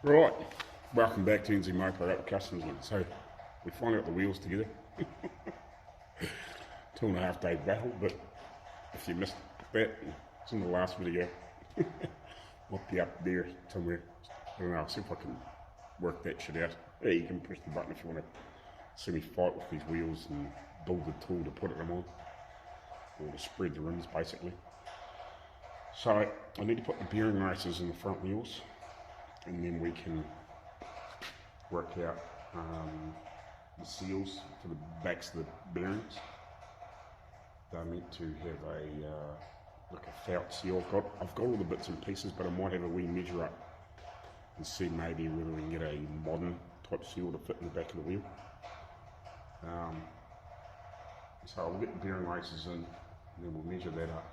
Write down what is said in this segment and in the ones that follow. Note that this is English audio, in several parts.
Right, welcome back to NZ Marko at Kustoms again. So we finally got the wheels together. 2.5 day battle, but if you missed that, it's in the last video. Might be up there somewhere. I don't know, I'll see if I can work that shit out. Yeah, you can press the button if you want to see me fight with these wheels and build the tool to put them on, or to spread the rims basically. So I need to put the bearing races in the front wheels, and then we can work out the seals for the backs of the bearings. They're meant to have a like a felt seal. I've got all the bits and pieces, but I might have a wee measure up and see maybe whether we can get a modern type seal to fit in the back of the wheel. So I'll get the bearing races in, and then we'll measure that up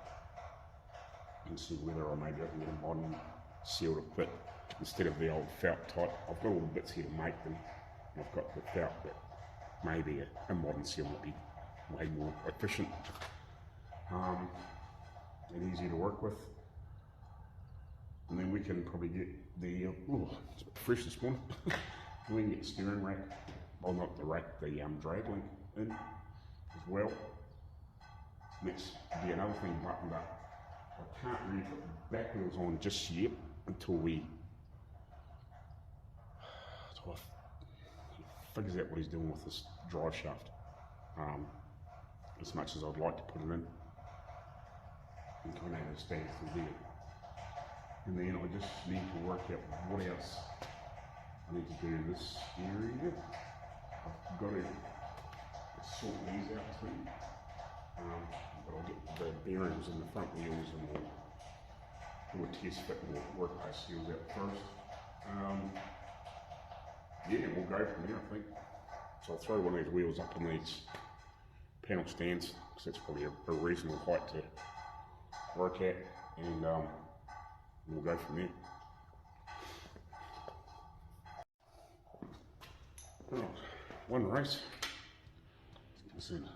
and see whether or maybe I can get a modern seal to fit instead of the old felt type. I've got all the bits here to make them. I've got the felt, but maybe a modern seal would be way more efficient and easier to work with. And then we can probably get the, it's a bit fresh this morning. We can get the steering rack, well not the rack, the drag link in as well. Let's be another thing buttoned up. I can't really put the back wheels on just yet until he figures out what he's doing with this drive shaft. As much as I'd like to put it in and kind of understand through there. And then I just need to work out what else I need to do in this area. I've got to sort these out too. But I'll get the bearings in the front wheels and we'll do a test fit and we'll work those seals out first. Yeah, we'll go from there, I think. So I'll throw one of these wheels up in these panel stands, because that's probably a reasonable height to work at, and we'll go from there. Oh, one race. Let's get this in.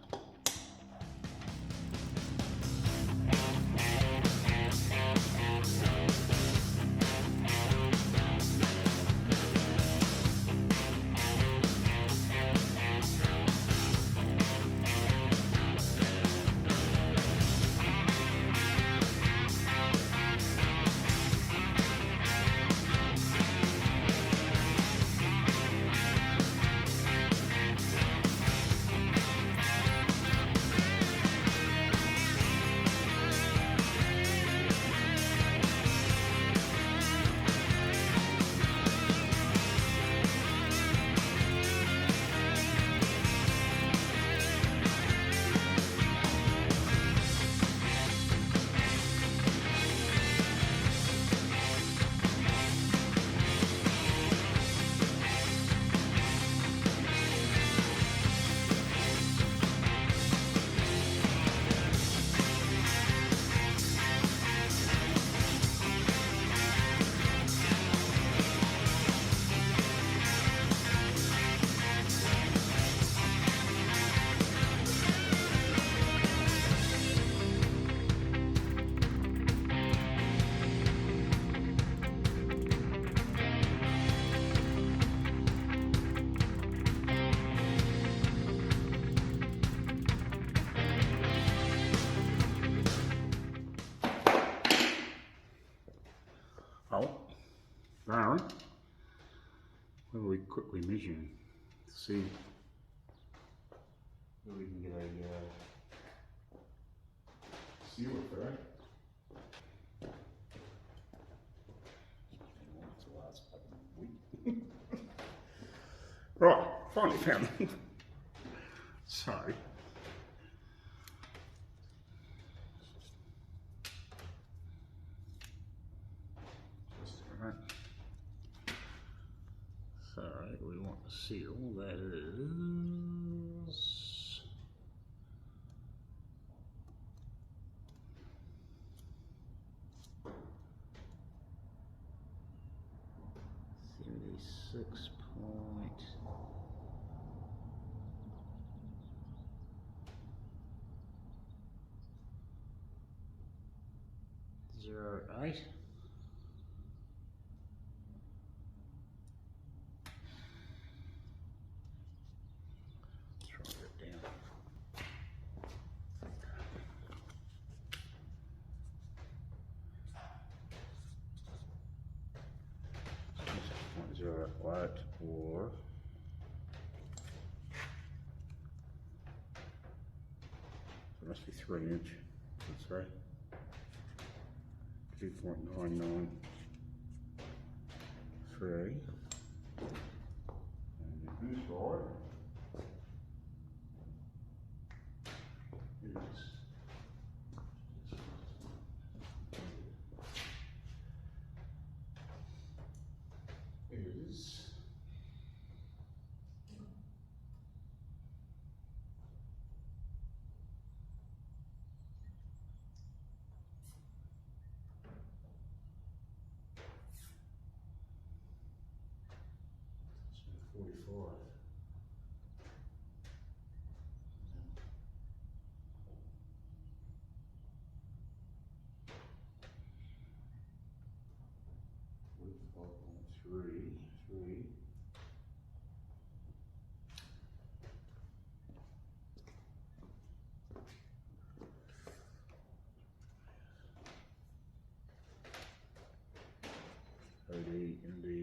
Aaron, what are we quickly measuring to see if we can get a seal for that? Right, finally found it. So, so we want the seal, that is 76.08. that, or it must be 3 inch, let's say. 2.99. 3. And this side is three. Heidi, Indy.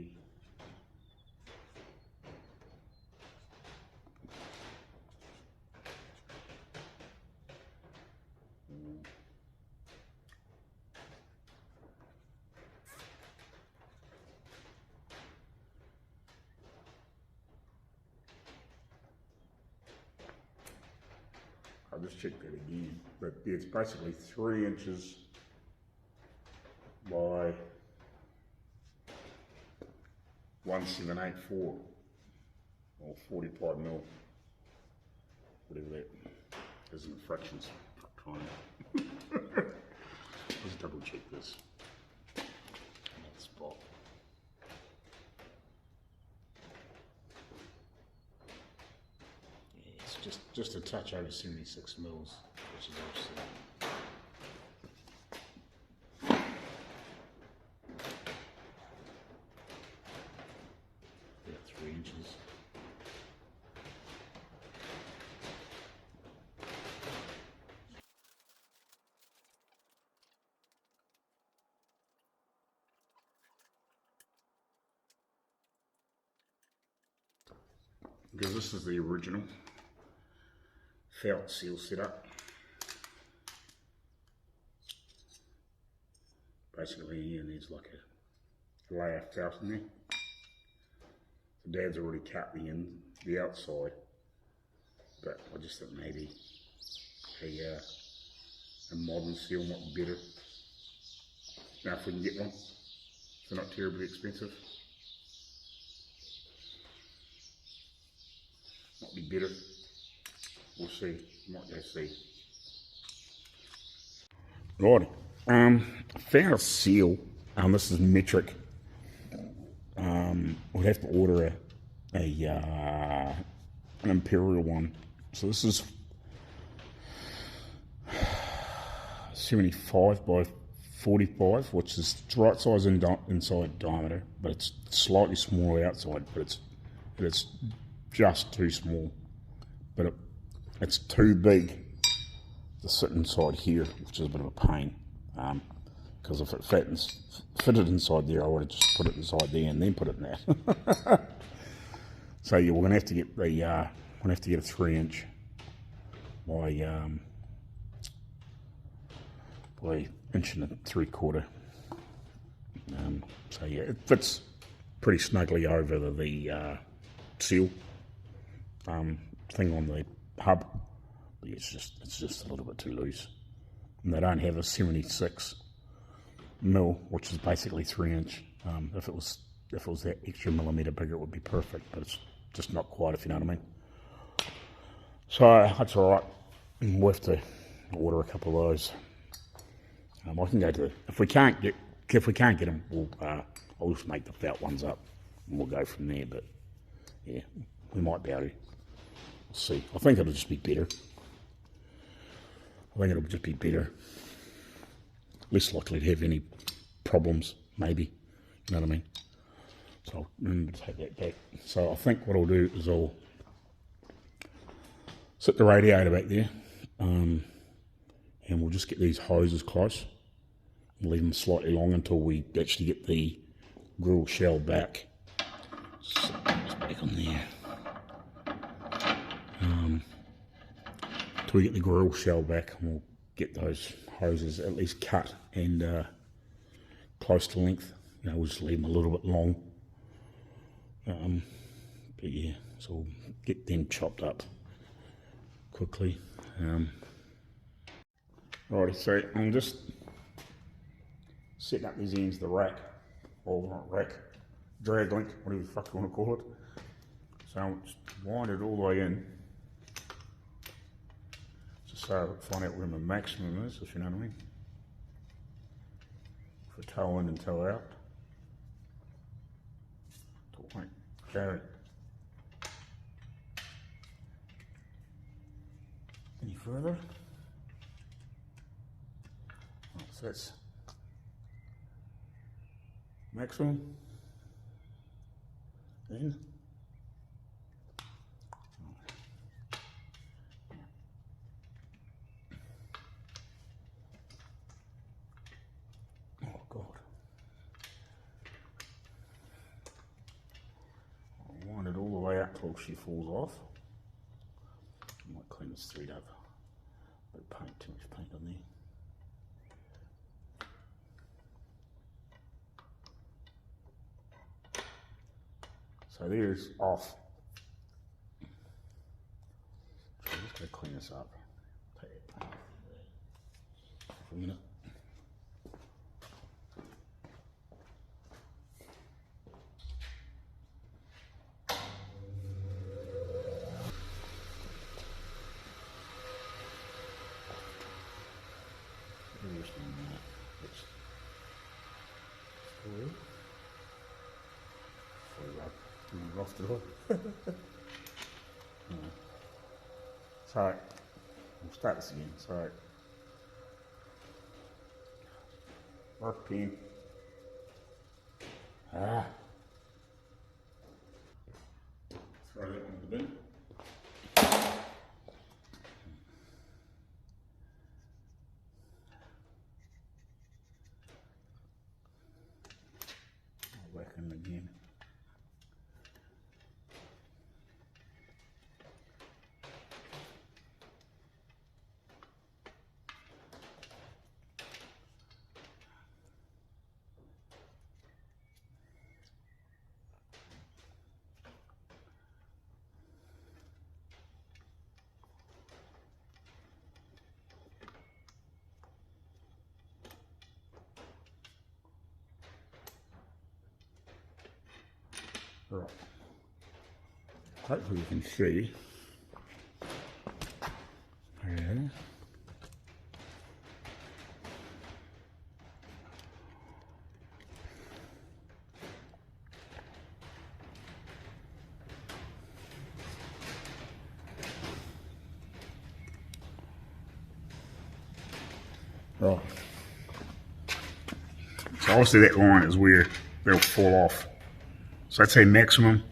I'll just check that again, but yeah, it's basically 3 inches by 1784 or 45 mil, whatever that is in fractions. Let's double check this. That spot. Just a touch over 76 mils, which is obviously about 3 inches. Because this is the original felt seal setup. Basically here there's like a layer of felt in there. So Dad's already cut the outside, but I just thought maybe a modern seal might be better. Now if we can get one, if they're not terribly expensive. Might be better. We'll see. Might go see. Right. Found a seal. This is metric. We'd have to order an imperial one. So this is 75 by 45, which is the right size inside diameter, but it's slightly smaller outside. But it's just too small. But it's too big to sit inside here, which is a bit of a pain. Because if it fitted inside there, I would have just put it inside there and then put it in there. So yeah, we're gonna have to get a 3 inch by 1 3/4 inch. So yeah, it fits pretty snugly over the seal thing on the hub. But it's just a little bit too loose. And they don't have a 76 mil, which is basically 3 inch. If it was that extra millimetre bigger, it would be perfect, but it's just not quite, if you know what I mean. So that's all right. We'll have to order a couple of those. I can go to if we can't get them, I'll just make the felt ones up and we'll go from there. But yeah, we might be able to. We'll see. I think it'll just be better. Less likely to have any problems, maybe. You know what I mean? So I'll remember to take that back. So I think what I'll do is I'll sit the radiator back there, and we'll just get these hoses close and leave them slightly long until we actually get the grill shell back. So back on there. Till we get the grill shell back, and we'll get those hoses at least cut and close to length. You know, we'll just leave them a little bit long. But yeah, so we'll get them chopped up quickly. Alrighty, so I'm just setting up these ends of the rack, or not rack, drag link, whatever the fuck you want to call it. So I'll just wind it all the way in, just so I can find out where my maximum is, if you know what I mean. For toe in and toe out. Won't go any further. Right, so that's maximum. In. Oh God. I'll wind it all the way up till she falls off. I might clean this thread up. But paint, too much paint on there. So there's off. So I'm just going to clean this up. Take it for a minute. Off the hook. So we'll start this again. So work pin. Throw that one in the bin. I'll whack him again. Right. Hopefully you can see. Yeah. Right. So obviously that line is where they'll fall off. So I'd say maximum,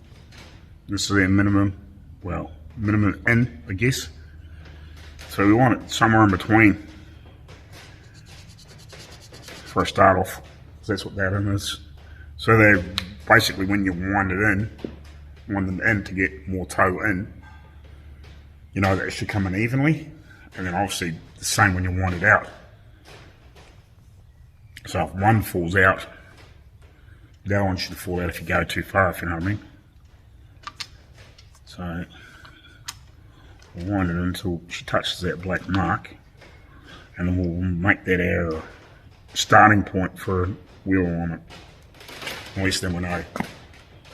this is their minimum, well, minimum in, I guess. So we want it somewhere in between for a start off, because that's what that in is. So they basically, when you wind it in, wind them in to get more toe in, you know that it should come in evenly, and then obviously the same when you wind it out. So if one falls out, the other one should fall out if you go too far, if you know what I mean. So we'll wind it until she touches that black mark, and then we'll make that our starting point for a wheel on it. At least then we know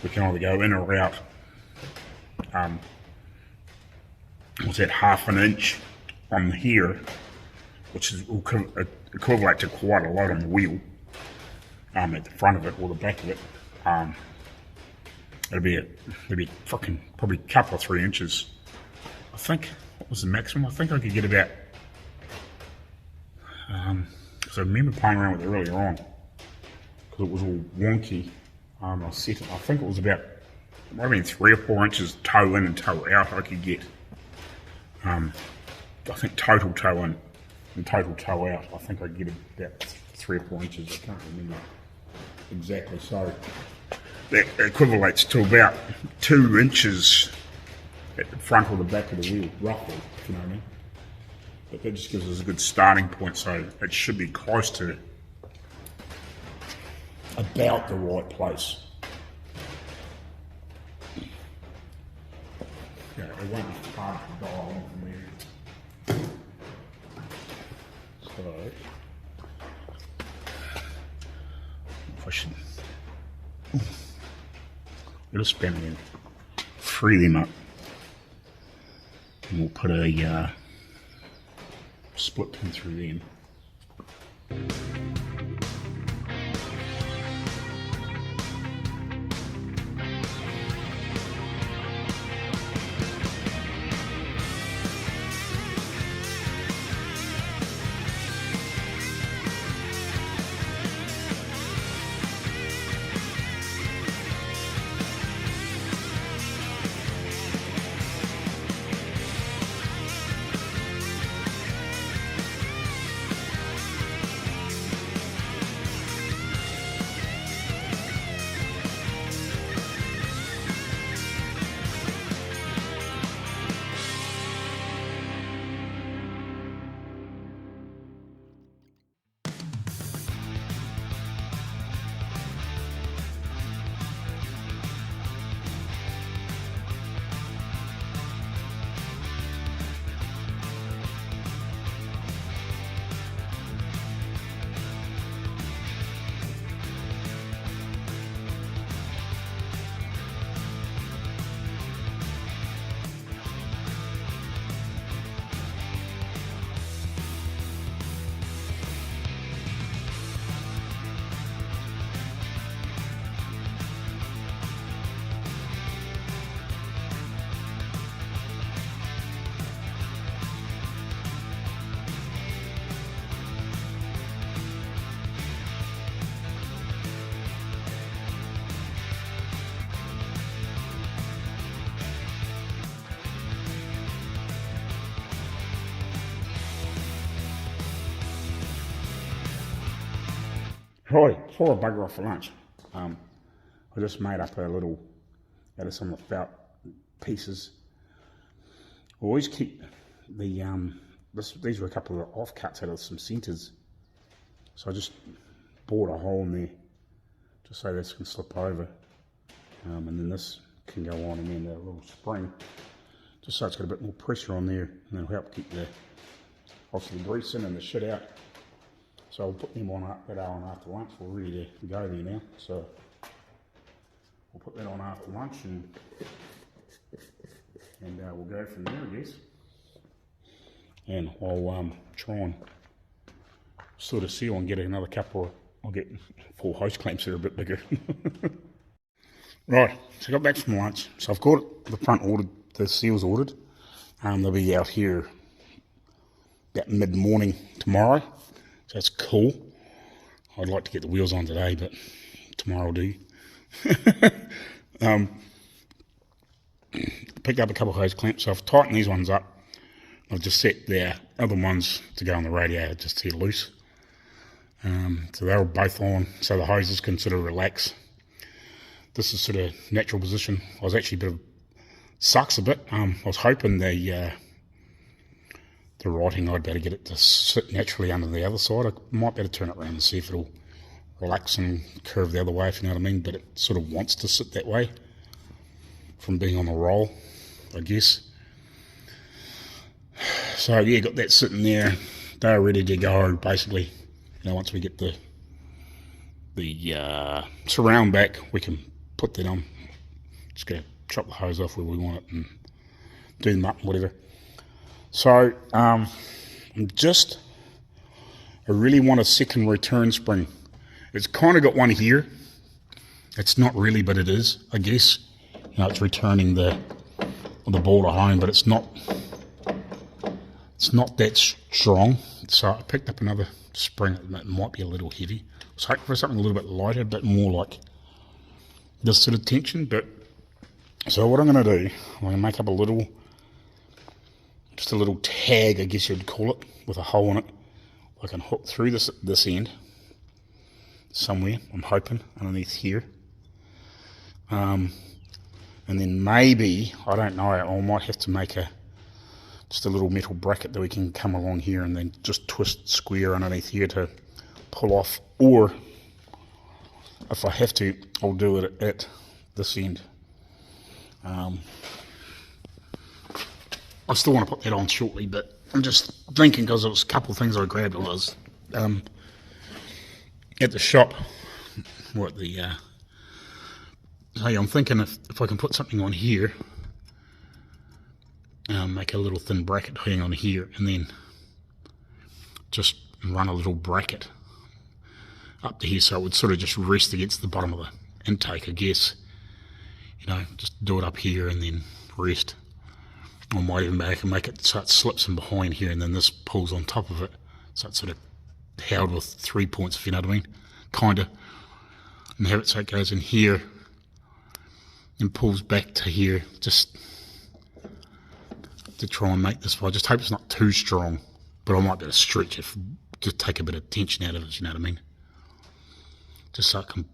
we can either go in or out. What's that, half an inch on here, which is equivalent to quite a lot on the wheel. At the front of it or the back of it, it'll be fucking probably a couple or 3 inches. I think, what was the maximum? I think I could get about, so I remember playing around with it earlier on, because it was all wonky. I set it, I think it was about, it might have been 3 or 4 inches toe in and toe out I could get. I think total toe in and total toe out, I think I get about 3 or 4 inches, I can't remember exactly. So that equivalates to about 2 inches at the front or the back of the wheel, roughly, if you know what I mean. But that just gives us a good starting point, so it should be close to about the right place. Yeah, it won't be hard to dial in from there. So, if I should, we'll just spin them, free them up, and we'll put a split pin through them. Right, before I bugger off for lunch, I just made up a little, out of some of the felt pieces. I always keep the, these were a couple of offcuts out of some centres. So I just bored a hole in there, just so this can slip over. And then this can go on, and then a little spring, just so it's got a bit more pressure on there, and it'll help keep the, obviously the grease in and the shit out. So I'll put them on that on after lunch. We're ready to go there now. So we'll put that on after lunch, and we'll go from there, I guess. And I'll try and sort of seal and get another couple. I'll get 4 hose clamps that are a bit bigger. Right, so I got back from lunch. So I've got the front ordered, the seals ordered. They'll be out here about mid-morning tomorrow. So that's cool. I'd like to get the wheels on today, but tomorrow will do. Picked up a couple of hose clamps, so I've tightened these ones up. I've just set the other ones to go on the radiator just to loose. So they're both on, so the hoses can sort of relax. This is sort of natural position. I was actually a bit of, sucks a bit. I was hoping the writing, I'd better get it to sit naturally under the other side. I might better turn it around and see if it'll relax and curve the other way, if you know what I mean, but it sort of wants to sit that way from being on the roll, I guess. So yeah, got that sitting there. They're ready to go, basically. You know, once we get the surround back, we can put that on. Just go chop the hose off where we want it and do them up, whatever. So, I really want a second return spring. It's kind of got one here. It's not really, but it is, I guess. You know, it's returning the ball to home, but it's not that strong. So I picked up another spring that might be a little heavy. I was hoping for something a little bit lighter, a bit more like this sort of tension. But so what I'm going to do, I'm going to make up just a little tag, I guess you'd call it, with a hole in it. I can hook through this end somewhere, I'm hoping, underneath here. And then maybe, I don't know, I might have to make just a little metal bracket that we can come along here and then just twist square underneath here to pull off. Or if I have to, I'll do it at this end. I still want to put that on shortly, but I'm just thinking, because there was a couple of things I grabbed while I was at the shop. Hey, I'm thinking if I can put something on here, make a little thin bracket hang on here, and then just run a little bracket up to here, so it would sort of just rest against the bottom of the intake, I guess. You know, just do it up here and then rest. I might even make it so it slips in behind here, and then this pulls on top of it, so it's sort of held with 3 points, if you know what I mean, kinda, and have it so it goes in here and pulls back to here, just to try and make this. I just hope it's not too strong, but I might be able to stretch it, just take a bit of tension out of it, you know what I mean, just so it can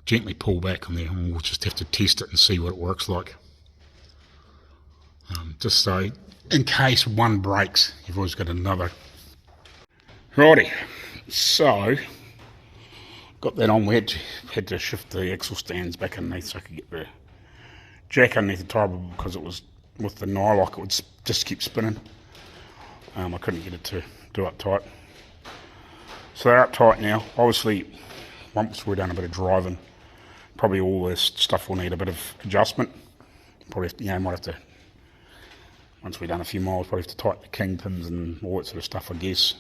gently pull back on there, and we'll just have to test it and see what it works like. Just so, in case one breaks, you've always got another. Righty, so got that on. We had to shift the axle stands back underneath so I could get the jack underneath the tyre, because it was with the nylock, it would just keep spinning. I couldn't get it to do up tight. So they're up tight now. Obviously, once we're done a bit of driving, probably all this stuff will need a bit of adjustment. Probably have to, might have to, once we've done a few miles, probably have to tighten the kingpins and all that sort of stuff, I guess.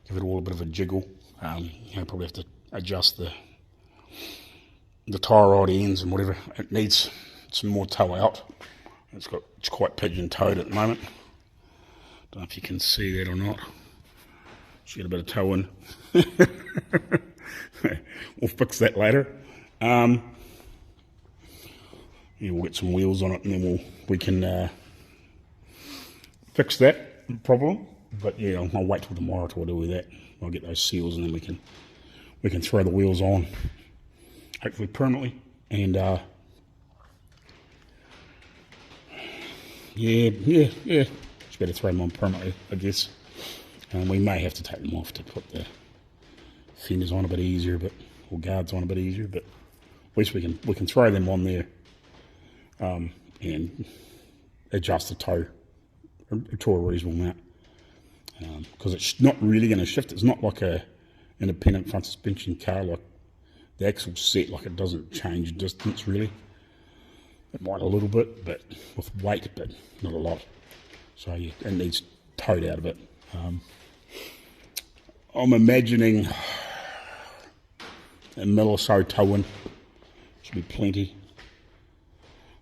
Give it all a bit of a jiggle. Probably have to adjust the tyre rod ends and whatever. It needs some more toe out. It's quite pigeon-toed at the moment. Don't know if you can see that or not. Just get a bit of toe in. We'll fix that later. We'll get some wheels on it, and then we can fix that problem. But yeah, I'll wait till tomorrow till I do with that. I'll get those seals, and then we can throw the wheels on, hopefully permanently. And yeah, just better throw them on permanently, I guess. And we may have to take them off to put the fenders on a bit easier, or guards on a bit easier. But at least we can throw them on there and adjust the toe to a reasonable amount. Because it's not really going to shift. It's not like a independent front suspension car, like the axle's set, like it doesn't change distance really. It might a little bit, but with weight, but not a lot. So yeah, it needs towed out a bit. I'm imagining a mil or so towing should be plenty.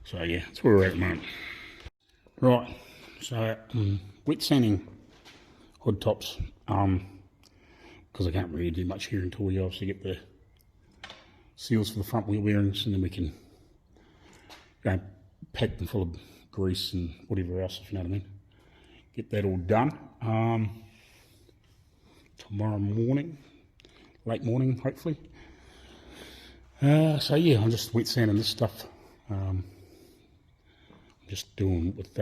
So yeah, that's where we're at the moment. Right, so wet sanding hood tops, because I can't really do much here until we obviously get the seals for the front wheel bearings, and then we can pack them full of grease and whatever else, if you know what I mean. Get that all done tomorrow morning, late morning hopefully. So yeah, I'm just wet sanding this stuff. I'm just doing with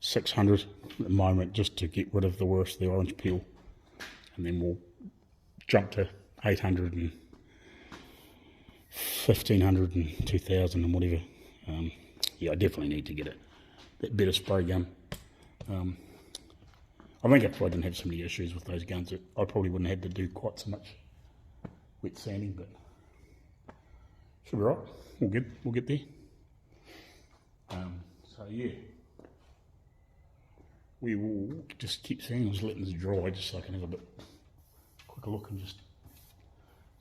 600 at the moment, just to get rid of the worst of the orange peel, and then we'll jump to 800 and 1500 and 2000 and whatever. Yeah, I definitely need to get that better spray gun. I think if I didn't have so many issues with those guns, I probably wouldn't have had to do quite so much wet sanding, but should be right. We'll get there. So yeah, we will just keep sanding. I was letting this dry just so I can have a bit quicker look and just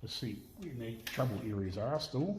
see where the trouble areas are still.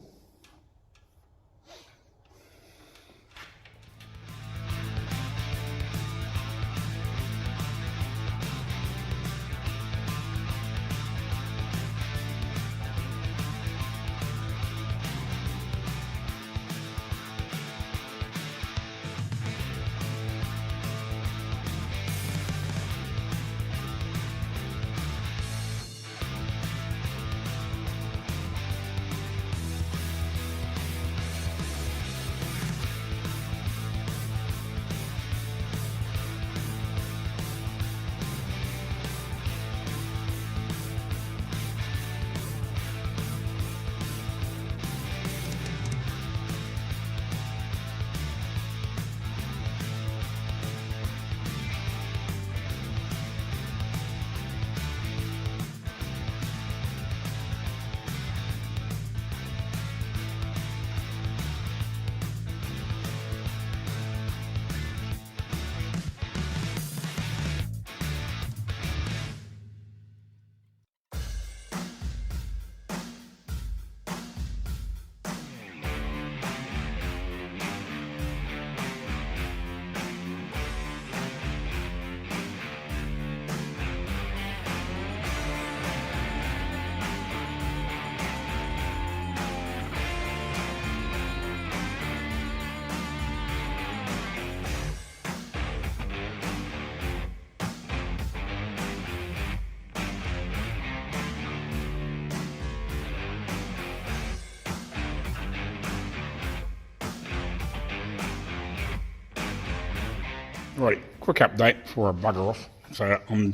Right, quick update before I bugger off. So I'm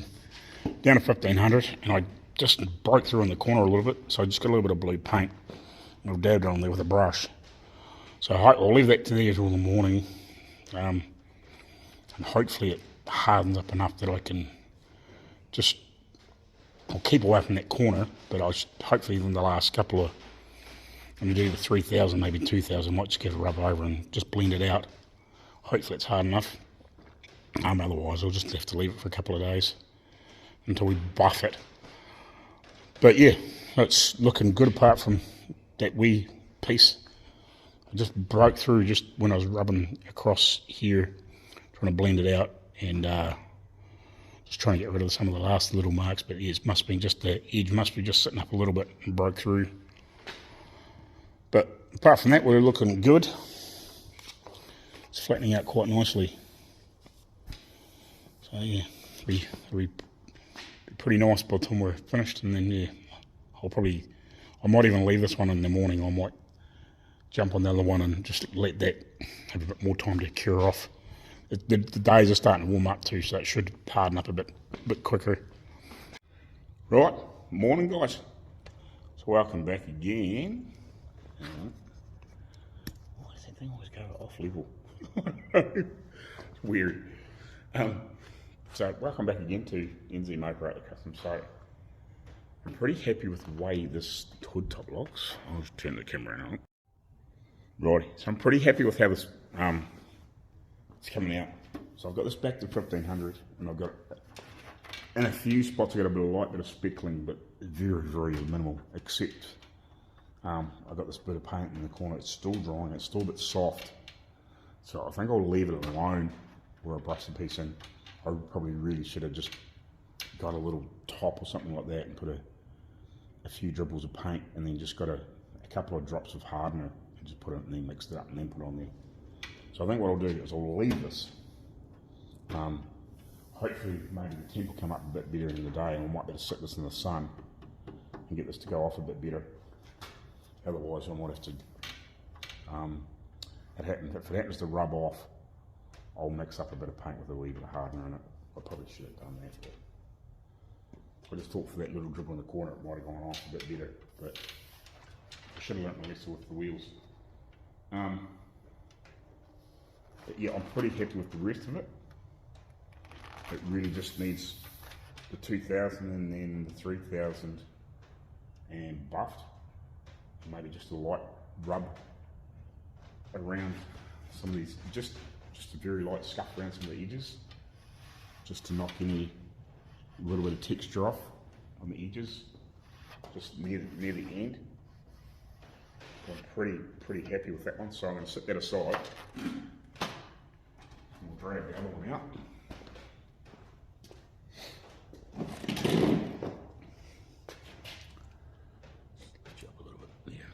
down to 1500 and I just broke through in the corner a little bit, so I just got a little bit of blue paint. I've dabbed it on there with a brush. So I'll leave that to there till the morning, and hopefully it hardens up enough that I can just, I'll keep away from that corner, but hopefully in the last couple of, I'm going to do the 3000, maybe 2000, might just get a rub over and just blend it out. Hopefully it's hard enough. Otherwise I'll just have to leave it for a couple of days until we buff it. But yeah, it's looking good apart from that wee piece. I just broke through just when I was rubbing across here, trying to blend it out, and just trying to get rid of some of the last little marks. But yeah, it must be just the edge must be just sitting up a little bit and broke through. But apart from that, we're looking good. It's flattening out quite nicely. So yeah, it'll be pretty nice by the time we're finished. And then yeah, I might even leave this one in the morning. I might jump on the other one and just let that have a bit more time to cure off. The days are starting to warm up too, so it should harden up a bit quicker. Right, morning guys. So welcome back again. Why does that thing always go off level? It's weird. So welcome back again to NZ Motor at the Kustom. So I'm pretty happy with the way this hood top looks. I'll just turn the camera on. Right, so I'm pretty happy with how this it's coming out. So I've got this back to 1500, and I've got in a few spots I got a bit of light bit of speckling, but very, very minimal. Except I've got this bit of paint in the corner. It's still drying. It's still a bit soft. So I think I'll leave it alone where I brush the piece in. I probably really should have just got a little top or something like that and put a few dribbles of paint, and then just got a couple of drops of hardener and just put it, and then mixed it up and then put it on there. So I think what I'll do is I'll leave this. Hopefully maybe the temp will come up a bit better in the day, and I might be able to sit this in the sun and get this to go off a bit better. Otherwise I might have to, if it happens to rub off, I'll mix up a bit of paint with a wee bit of hardener in it. I probably should have done that, but I just thought for that little dribble in the corner it might have gone off a bit better, but I should have learnt my lesson with the wheels. But yeah, I'm pretty happy with the rest of it. It really just needs the 2000 and then the 3000 and buffed. Maybe just a light rub around some of these, just a very light scuff around some of the edges, just to knock any little bit of texture off on the edges, just near the end. I'm pretty happy with that one, so I'm going to set that aside. We'll drag the other one out. Lift you up a little bit there.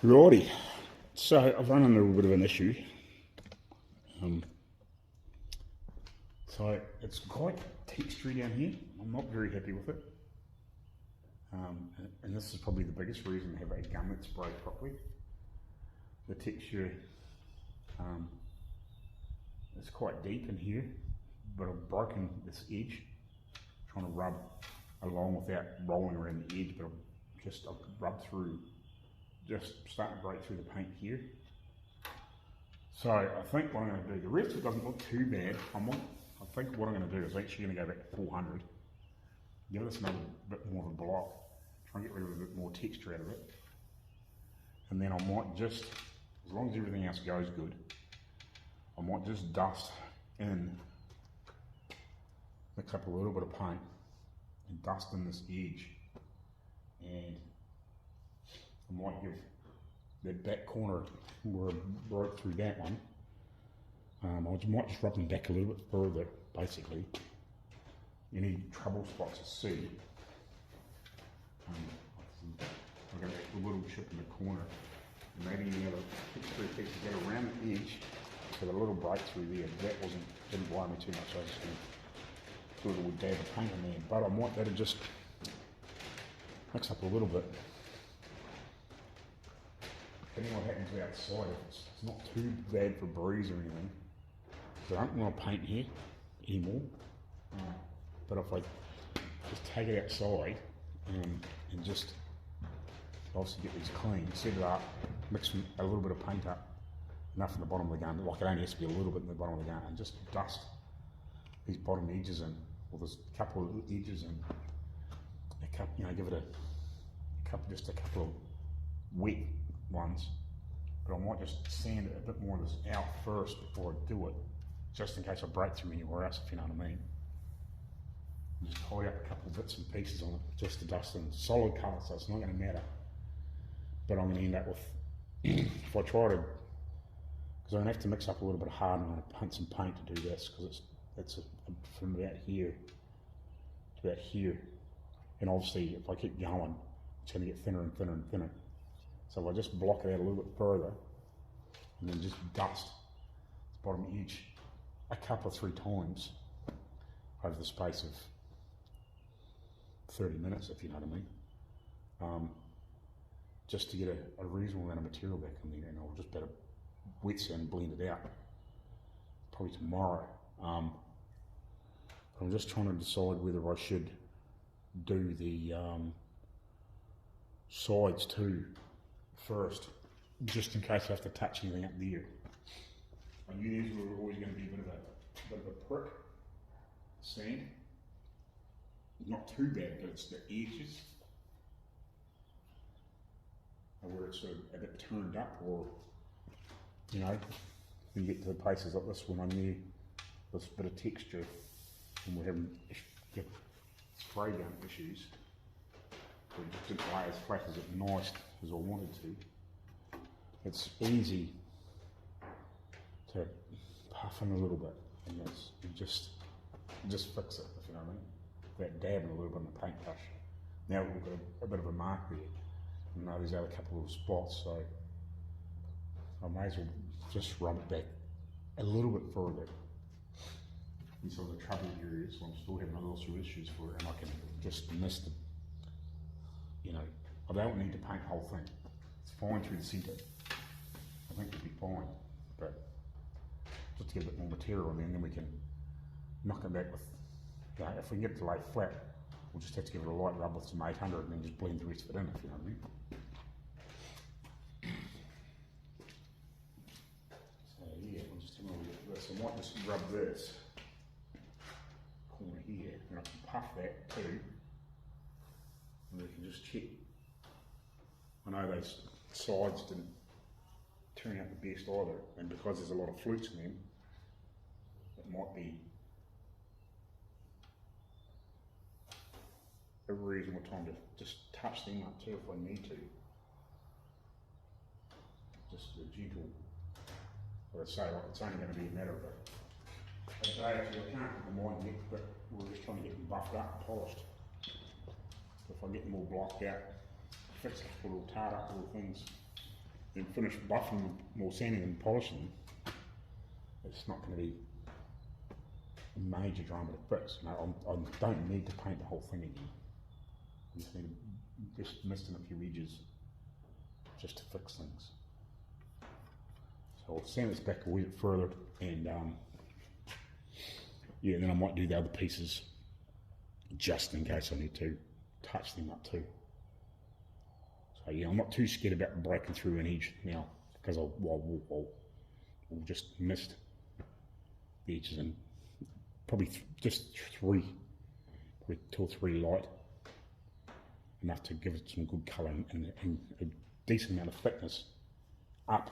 Righty, so I've run into a little bit of an issue. So it's quite textury down here. I'm not very happy with it. And this is probably the biggest reason to have a gun that's sprayed properly. The texture is quite deep in here, but I've broken this edge, trying to rub along without rolling around the edge, but I've rubbed through, just starting to break through the paint here. So I think what I'm going to do, the rest of it doesn't look too bad. I think what I'm going to do is actually going to go back to 400, give this another bit more of a block, try and get rid of a bit more texture out of it, and then I might just, as long as everything else goes good, I might just dust in, mix up a little bit of paint and dust in this edge, and I might give that back corner where I broke through that one, I might just rub them back a little bit further, basically. Any trouble spots I see, I've got a little chip in the corner, and maybe any other texture pieces that go around the edge, so the little breakthrough there, that didn't worry me too much. I was just going to put a little dab of paint in there, but I might that'll just mix up a little bit. Depending on what happens outside, if it's not too bad for breeze or anything, because I don't want to paint here anymore. But if I just take it outside and just obviously get these clean, set it up, mix a little bit of paint up, enough in the bottom of the gun, like it only has to be a little bit in the bottom of the gun, and just dust these bottom edges in, or there's a couple of edges in, give it just a couple of wet ones, but I might just sand a bit more of this out first before I do it, just in case I break through anywhere else, if you know what I mean. And just tie up a couple of bits and pieces on it, just to dust in. Solid colour, so it's not going to matter. But I'm going to end up with, if I try to, because I'm going to have to mix up a little bit of hard, and I'm going to punt some paint to do this, because it's from about here to about here. And obviously, if I keep going, it's going to get thinner and thinner and thinner. So if I just block it out a little bit further, and then just dust this bottom edge a couple of 3 times over the space of 30 minutes, if you know what I mean, just to get a reasonable amount of material back in there, and I'll just better wet sand and blend it out, probably tomorrow. I'm just trying to decide whether I should do the sides too first, just in case I have to touch anything up there. I knew these were always going to be a bit of a prick sand. Not too bad, but it's the edges where it's sort of a bit turned up, or you get to the places like this one, I knew this bit of texture, and we're having spray gun issues. So it just didn't lay as flat as it nice as I wanted to. It's easy to puff in a little bit, and just fix it, if you know what I mean. That dabbing a little bit on the paint brush. Now we've got a bit of a mark there, and now there's a couple of spots, so I may as well just rub it back a little bit further in some of the trouble areas. So I'm still having other sort of issues for it, and I can just miss the, I don't need to paint the whole thing. It's fine through the centre. I think it'll be fine, but just to get a bit more material in there, and then we can knock it back with, if we can get it to lay flat, we'll just have to give it a light rub with some 800 and then just blend the rest of it in, if you know what I mean. So yeah, we'll just have a look at this. I might just rub this corner here, and I can puff that too, and we can just check. I know those sides didn't turn out the best either, and because there's a lot of flutes in them, it might be a reasonable time to just touch them up too if I need to. Just a gentle, like I say, it's only going to be a matter of a day or two. I can't put them on yet, but we're just trying to get them buffed up and polished. So if I get them all blocked out, fix a couple little tarred up little things, and finish buffing them, or sanding and polishing them, it's not going to be a major drama to fix. You know, I don't need to paint the whole thing again. I just need to mist in a few edges just to fix things. So I'll sand this back a wee bit further, and yeah, then I might do the other pieces just in case I need to touch them up too. So yeah, I'm not too scared about breaking through an edge now, because I'll just mist the edges, and probably just probably 2 or 3 light, enough to give it some good colour and a decent amount of thickness up,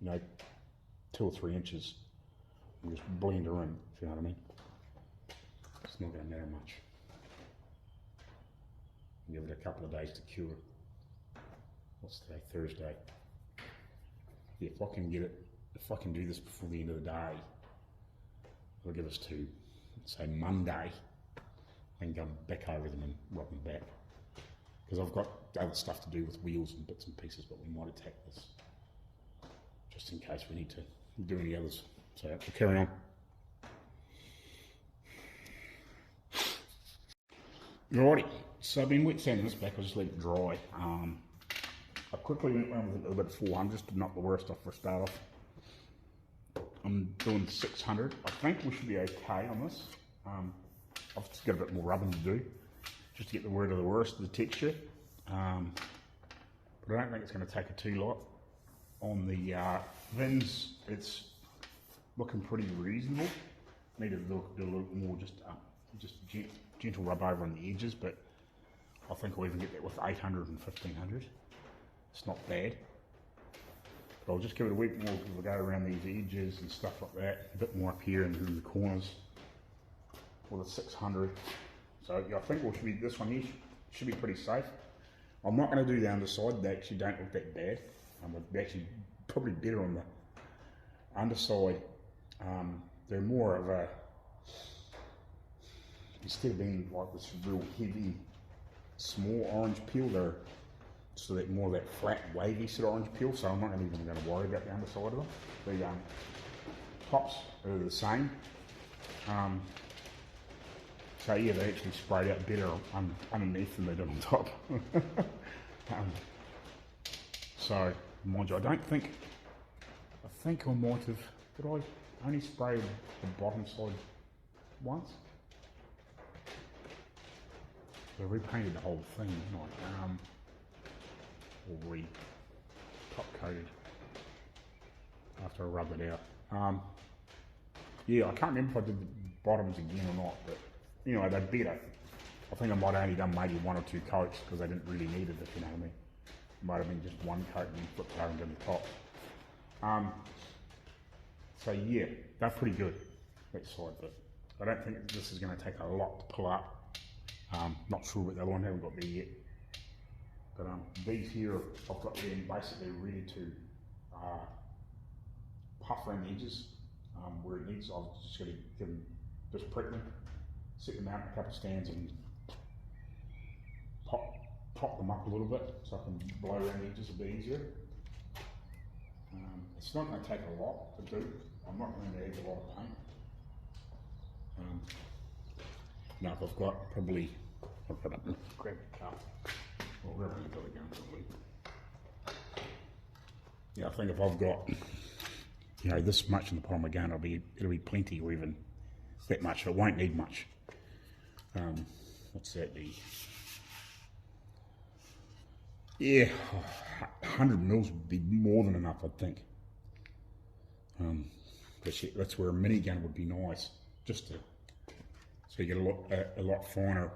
you know, 2 or 3 inches, and just blend her in, if you know what I mean. It's not going to matter much. Give it a couple of days to cure. What's today? Thursday. Yeah, if I can get it, if I can do this before the end of the day, it'll give us to, say, Monday, and go back over them and rub them back. Because I've got other stuff to do with wheels and bits and pieces, but we might attack this just in case we need to do any others. So we'll carry on. Alrighty, so I've been wet sanding this back, I'll just let it dry. I quickly went around with a little bit of 400, just not the worst off for a start off. I'm doing 600. I think we should be okay on this. I've just got a bit more rubbing to do, just to get the word of the worst of the texture. But I don't think it's going to take a too lot. On the fins, it's looking pretty reasonable. Need to do a little more just gentle rub over on the edges, but I think I'll even get that with 800 and 1500. It's not bad. But I'll just give it a week more, because we'll go around these edges and stuff like that, a bit more up here and in the corners with a 600. So yeah, I think we should be, this one here should be pretty safe. I'm not going to do the underside, they actually don't look that bad. They're actually probably better on the underside. They're more of a, instead of being like this real heavy, small orange peel, they're so that more of that flat, wavy sort of orange peel. So I'm not even going to worry about the underside of them. The tops are the same. So yeah, they actually sprayed out better underneath than they did on top. So mind you, I think I might have, did I only spray the bottom side once? So I repainted the whole thing, like, or top coated after I rubbed it out. Yeah, I can't remember if I did the bottoms again or not, but anyway, they're better. I think I might have only done maybe 1 or 2 coats, because they didn't really need it, if you know what I mean. It might have been just 1 coat and then flipped over and did the top. So yeah, they're pretty good, that side, but I don't think this is going to take a lot to pull up. Not sure about the other one, haven't got there yet. But these here, I've got them basically ready to puff around the edges where it needs. I've just got to give them, just prick them, set them out in a couple of stands, and pop them up a little bit so I can blow around the edges a bit easier. It's not going to take a lot to do. I'm not going to add a lot of paint. Now I've got probably, I'll put up and grab the cup, or wherever I've got it going probably. Yeah, I think if I've got, you know, this much in the bottom again, it'll be plenty, or even that much. It won't need much. What's that? Yeah, 100 mils would be more than enough, I think. That's where a minigun would be nice, just to, so you get a lot finer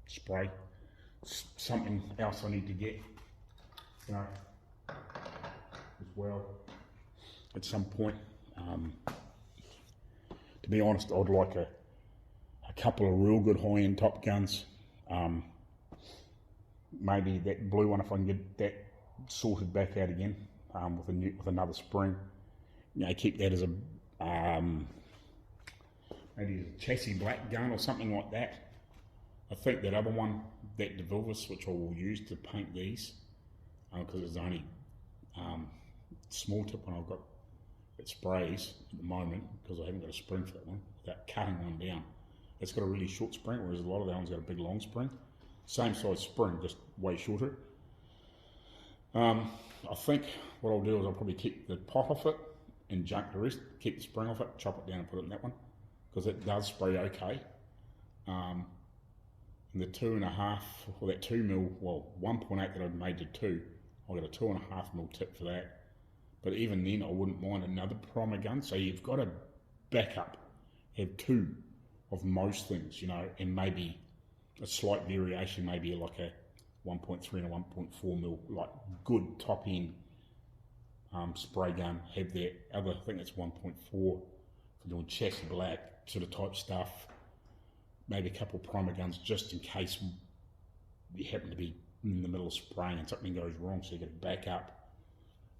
spray. Something else I need to get, you know, as well at some point. To be honest, I'd like a couple of real good high-end Top Guns. Maybe that blue one, if I can get that sorted back out again with another spring. You know, keep that as a maybe a chassis black gun or something like that. I think that other one, that DeVilvis, which I will use to paint these, because it's only Small tip one I've got, it sprays at the moment because I haven't got a spring for that one, without cutting one down. It's got a really short spring, whereas a lot of the ones got a big long spring. Same size spring, just way shorter. I think what I'll do is I'll probably keep the pot off it and junk the rest, keep the spring off it, chop it down and put it in that one, because it does spray okay. And the 2.5, or that 2 mil, well 1.8 that I've made to 2, I got a 2.5 mil tip for that. But even then I wouldn't mind another primer gun, so you've got to back up, have 2 of most things, you know, and maybe a slight variation, maybe like a 1.3 and a 1.4 mil, like good top end spray gun. Have that other thing that's 1.4 for doing chassis black sort of type stuff. Maybe a couple of primer guns just in case you happen to be in the middle of spraying and something goes wrong, so you got to back up.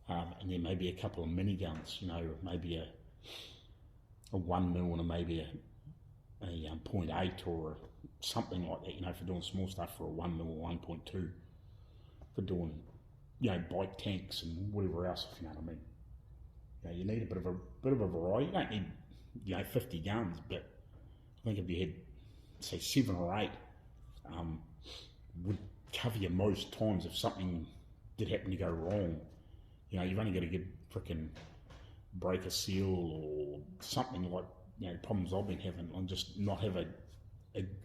And then maybe a couple of mini guns, you know, maybe a 1 mil and maybe a 0.8 or something like that, you know, for doing small stuff, for a 1 mil or 1.2 for doing, you know, bike tanks and whatever else, if you know what I mean. You know, you need a bit of a variety. You don't need, you know, 50 guns, but I think if you had, say, 7 or 8, would cover you most times if something did happen to go wrong. You know, you've only got to get frickin' break a seal or something, like, you know, problems I've been having, and just not have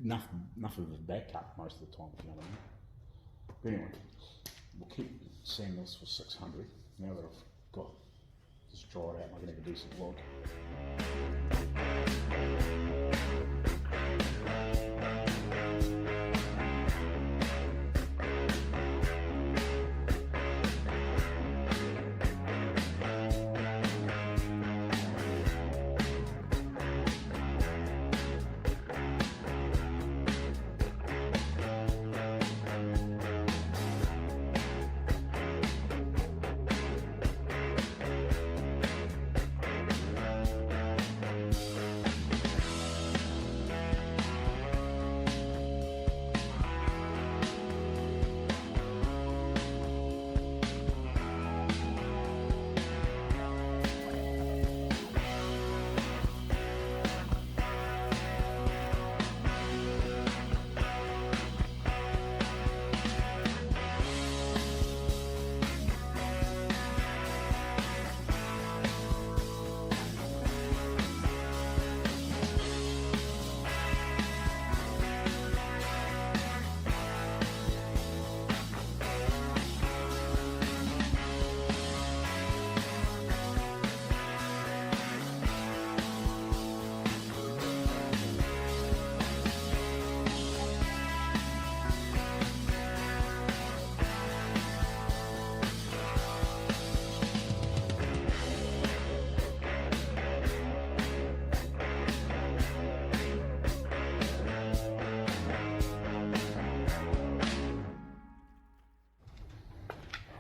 enough of a backup most of the time, you know what I mean? But anyway, we'll keep seeing this for 600 now that I've got this dried out and I can have a decent log.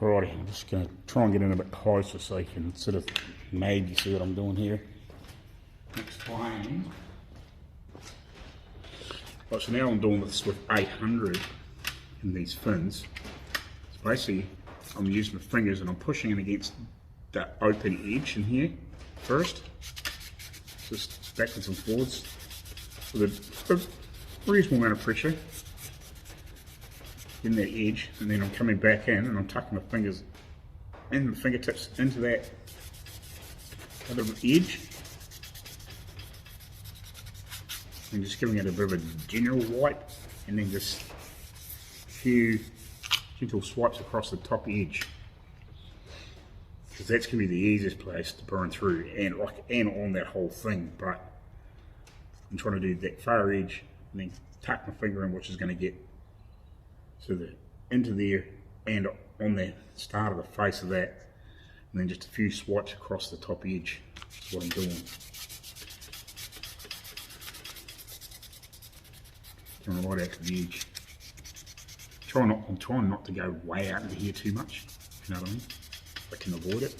Alrighty, I'm just going to try and get in a bit closer so you can sort of maybe see what I'm doing here. Explain. Right, so now I'm doing this with 800 in these fins. So basically, I'm using my fingers and I'm pushing it against the open edge in here first. Just backwards and forwards with a reasonable amount of pressure in that edge, and then I'm coming back in and I'm tucking my fingers and my fingertips into that other edge and just giving it a bit of a general wipe, and then just a few gentle swipes across the top edge, because that's going to be the easiest place to burn through and on that whole thing. But I'm trying to do that far edge and then tuck my finger in, which is going to get so that into there and on the start of the face of that, and then just a few swipes across the top edge. That's what I'm doing. Coming right out to the edge. I'm trying not to go way out into here too much, if you know what I mean. If I can avoid it.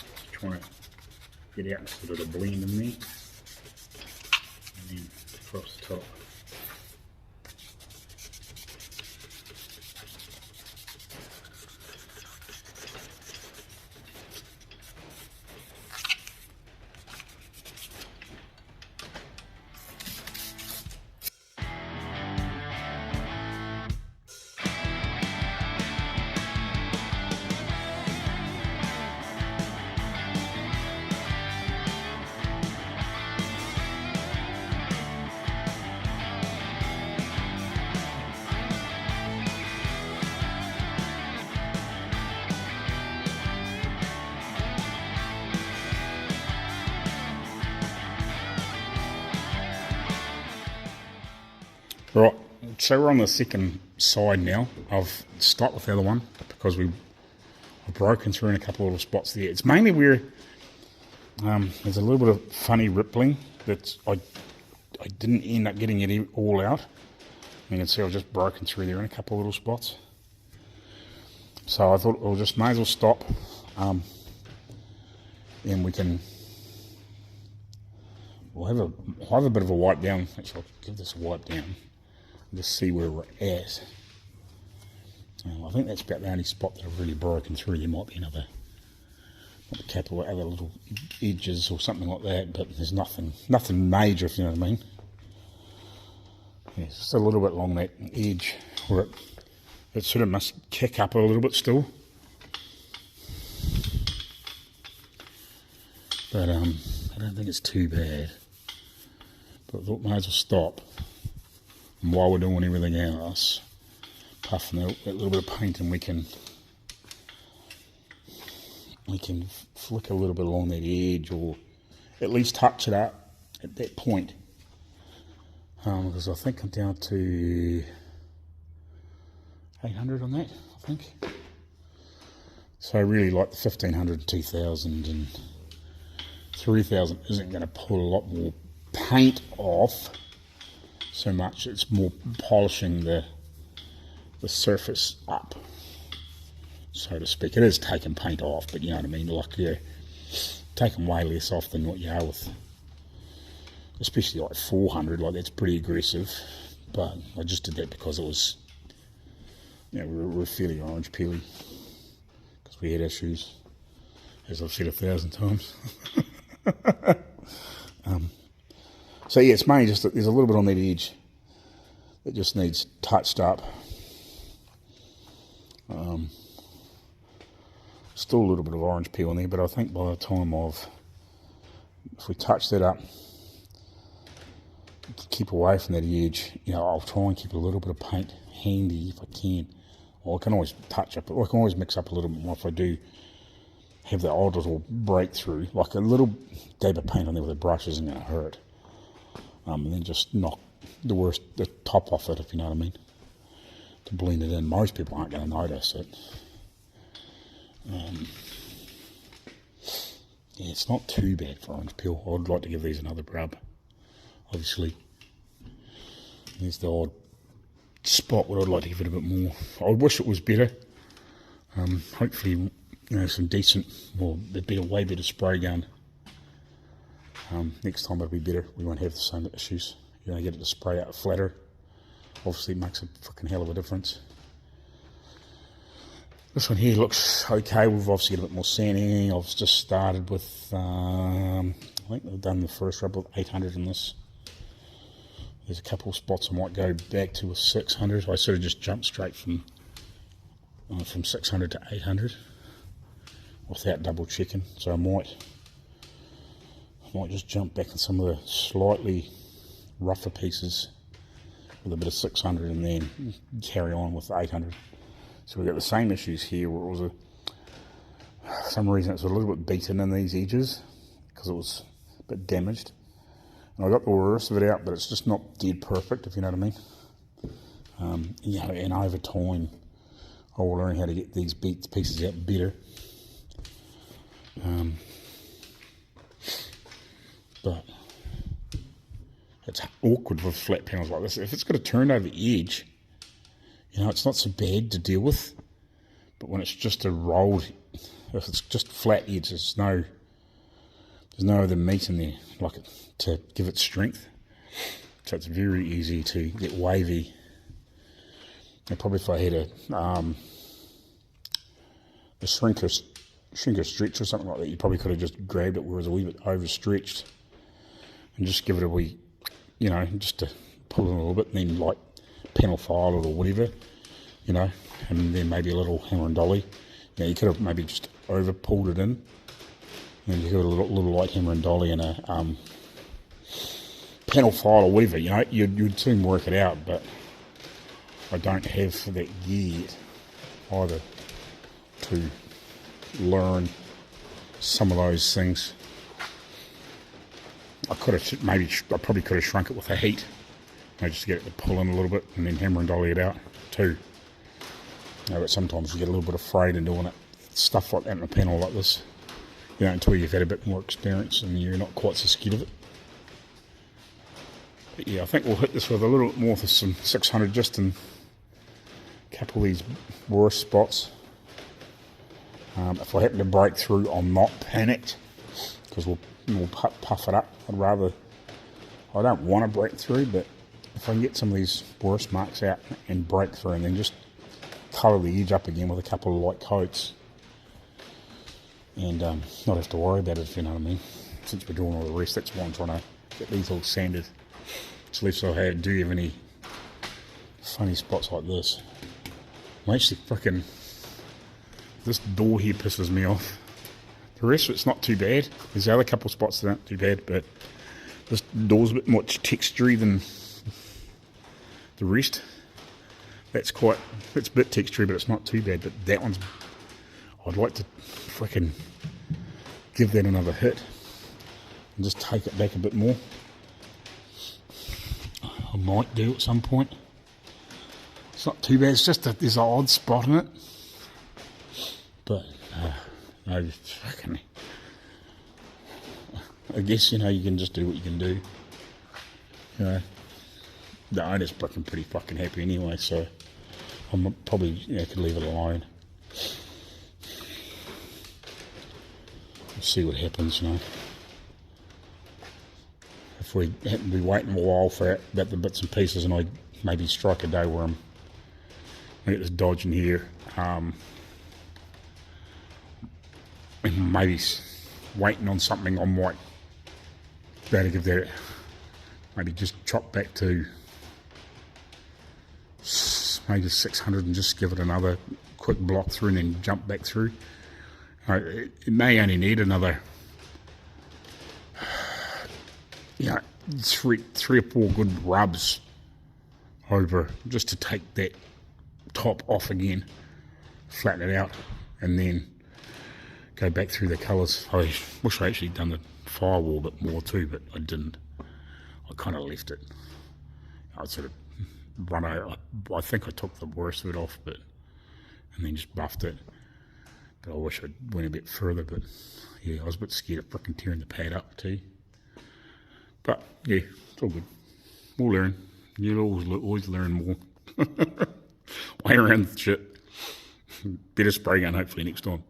Just trying to get out and sort of the blend in there. And then across the top. Right, so we're on the second side now. I've stopped with the other one because we've broken through in a couple of little spots there. It's mainly where there's a little bit of funny rippling that I didn't end up getting it all out. You can see I've just broken through there in a couple of little spots. So I thought we'll just may as well stop, and we'll have a bit of a wipe down. Actually, I'll give this a wipe down and just see where we're at. I think that's about the only spot that I've really broken through. There might be another, a couple of other little edges or something like that, but there's nothing major, if you know what I mean. Yeah, it's just a little bit along that edge where it sort of must kick up a little bit still. But I don't think it's too bad. But I thought might as well stop. And while we're doing everything else, puffing out that little bit of paint, and we can flick a little bit along that edge, or at least touch it up at that point. Because I think I'm down to 800 on that, I think. So I really like the 1500, 2000 and 3000 isn't going to pull a lot more paint off so much. It's more polishing the surface up, so to speak. It is taking paint off, but you know what I mean, like you're taking way less off than what you are with, especially like 400, like that's pretty aggressive. But I just did that because it was, you know, we're fairly orange peely because we had issues, as I've said 1,000 times. So yeah, it's mainly just that there's a little bit on that edge that just needs touched up. Still a little bit of orange peel in there, but I think by the time if we touch that up, keep away from that edge, you know, I'll try and keep a little bit of paint handy if I can. Or I can always touch up, or I can always mix up a little bit more if I do have that odd little breakthrough. Like a little dab of paint on there with a brush isn't going to hurt. And then just knock the top off it, if you know what I mean, to blend it in. Most people aren't going to notice it. Yeah, it's not too bad for orange peel. I'd like to give these another rub. Obviously, there's the odd spot where I'd like to give it a bit more. I wish it was better. Hopefully, you know, some decent, or a way better spray gun. Next time it'll be better. We won't have the same issues. You know, get it to spray out flatter. Obviously, it makes a fucking hell of a difference. This one here looks okay. We've obviously got a bit more sanding. I've just started with, I think I've done the first rub with 800 in this. There's a couple of spots I might go back to with 600. I sort of just jumped straight from 600 to 800 without double checking. So I might just jump back in some of the slightly rougher pieces with a bit of 600 and then carry on with 800. So we've got the same issues here where it was for some reason it's a little bit beaten in these edges because it was a bit damaged. And I got the rest of it out, but it's just not dead perfect, if you know what I mean. You know, and over time I will learn how to get these pieces out better. But it's awkward with flat panels like this. If it's got a turn over edge, you know, it's not so bad to deal with. But when it's just a rolled, if it's just flat edge, there's no other meat in there like it to give it strength. So it's very easy to get wavy. And probably if I had a shrinker stretch or something like that, you probably could have just grabbed it where it was a wee bit overstretched and just give it a wee, you know, just to pull it a little bit, and then like panel file it or whatever, you know, and then maybe a little hammer and dolly. You know, you could have maybe just over pulled it in, and then you give it a little light hammer and dolly and a panel file or whatever, you know, you'd soon work it out. But I don't have that yet either to learn some of those things. I probably could have shrunk it with the heat just to get it to pull in a little bit and then hammer and dolly it out too. But sometimes you get a little bit afraid in doing it. Stuff like that in a panel like this, until you've had a bit more experience and you're not quite so scared of it. But yeah, I think we'll hit this with a little bit more for some 600 just in a couple of these worst spots. If I happen to break through, I'm not panicked because we'll puff it up. I don't want to break through, but if I can get some of these worst marks out and break through and then just colour the edge up again with a couple of light coats and not have to worry about it, if you know what I mean. Since we're doing all the rest, that's why I'm trying to get these all sanded. At least I do have any funny spots like this. I'm actually freaking... This door here pisses me off. The rest of it's not too bad. There's the other couple of spots that aren't too bad, but this door's a bit much textury than the rest. It's a bit textury, but it's not too bad. But that one's... I'd like to freaking give that another hit and just take it back a bit more. I might do at some point. It's not too bad. It's just that there's an odd spot in it. But I guess you can just do what you can do. The owner's pretty fucking happy anyway, so I'm probably could leave it alone. We'll see what happens, If we happen to be waiting a while for about the bits and pieces, and I maybe strike a day where I get this dodge in here. Maybe waiting on something, I might better give that, maybe just chop back to maybe 600 and just give it another quick block through and then jump back through. It may only need another, three or four good rubs over just to take that top off again, flatten it out, and then go back through the colours. I wish I actually done the firewall a bit more too, but I didn't. I kind of left it. I sort of run out. I think I took the worst of it off, and then just buffed it. But I wish I went a bit further. But yeah, I was a bit scared of freaking tearing the pad up too. But yeah, it's all good. We'll learn. You'll always learn more. Way around the shit. Better spray gun hopefully next time.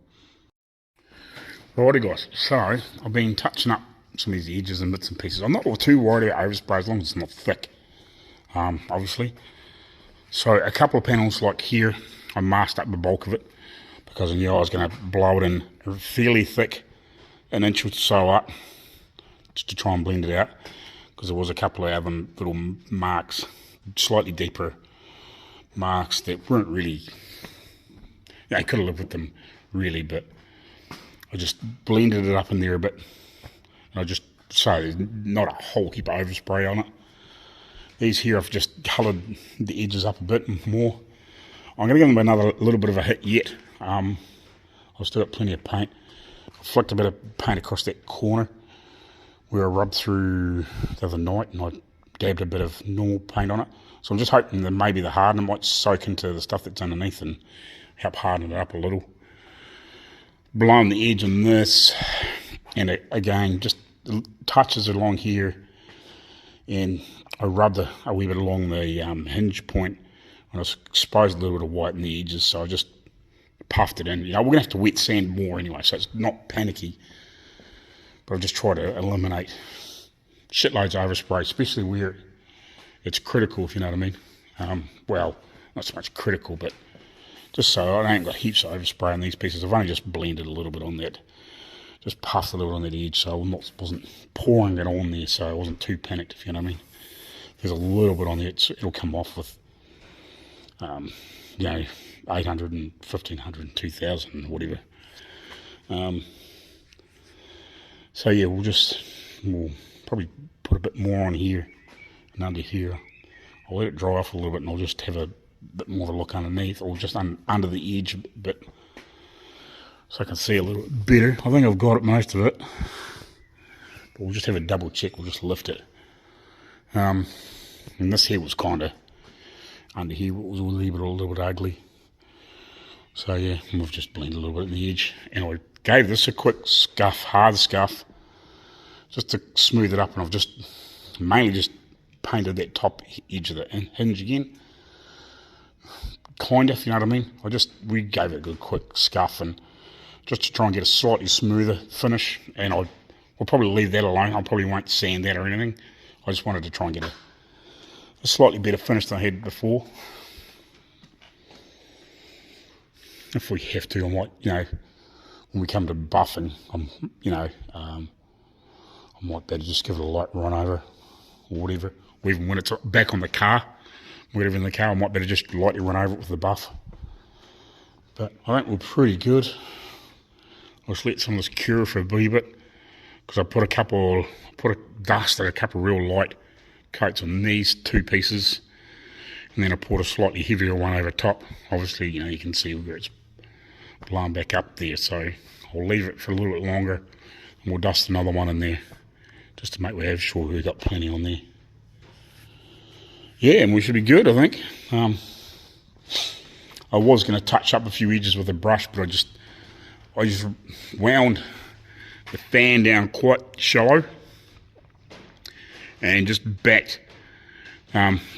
Alrighty guys, so I've been touching up some of these edges and bits and pieces. I'm not too worried about overspray as long as it's not thick, obviously. So a couple of panels like here, I masked up the bulk of it because I knew I was going to blow it in fairly thick, an inch or so up, just to try and blend it out, because there was a couple of other little marks, slightly deeper marks that weren't really, I could have lived with them really, but I just blended it up in there a bit. And there's not a whole heap of overspray on it. These here I've just coloured the edges up a bit more. I'm going to give them another little bit of a hit yet. I've still got plenty of paint. I flicked a bit of paint across that corner where I rubbed through the other night, and I dabbed a bit of normal paint on it. So I'm just hoping that maybe the hardener might soak into the stuff that's underneath and help harden it up a little. Blowing the edge on this, and again just touches along here, and I rubbed a wee bit along the hinge point, and I exposed a little bit of white in the edges, so I just puffed it in. We're going to have to wet sand more anyway, so it's not panicky, but I'll just try to eliminate shitloads of overspray, especially where it's critical, if you know what I mean. Well, not so much critical, but just so I ain't got heaps of overspray on these pieces. I've only just blended a little bit on that. Just puffed a little on that edge, so I wasn't pouring it on there, so I wasn't too panicked, if you know what I mean. There's a little bit on there, it'll come off with, 800 and 1500, 2000, whatever. So yeah, we'll probably put a bit more on here and under here. I'll let it dry off a little bit, and I'll just have a bit more of a look underneath, or just under the edge a bit, so I can see a little bit better. I think I've got it, most of it, but we'll just have a double check. We'll just lift it. And this here was kind of, under here it was a little bit ugly. So yeah, we've just blended a little bit at the edge. And I gave this a quick scuff, hard scuff, just to smooth it up. And I've just mainly just painted that top edge of the hinge again. Kind of, you know what I mean? We gave it a good quick scuff, and just to try and get a slightly smoother finish. And we'll probably leave that alone. I probably won't sand that or anything. I just wanted to try and get a slightly better finish than I had before. If we have to, I might, when we come to buffing, I might better just give it a light run over or whatever. Or even when it's back on the car, whatever in the car, I might better just lightly run over it with the buff. But I think we're pretty good. I'll just let some of this cure for a wee bit, because I dusted a couple of real light coats on these two pieces, and then I poured a slightly heavier one over top. Obviously, you can see where it's blown back up there, so I'll leave it for a little bit longer, and we'll dust another one in there, just to make sure we've got plenty on there. Yeah, and we should be good, I think. I was going to touch up a few edges with a brush, but I just wound the fan down quite shallow and just backed.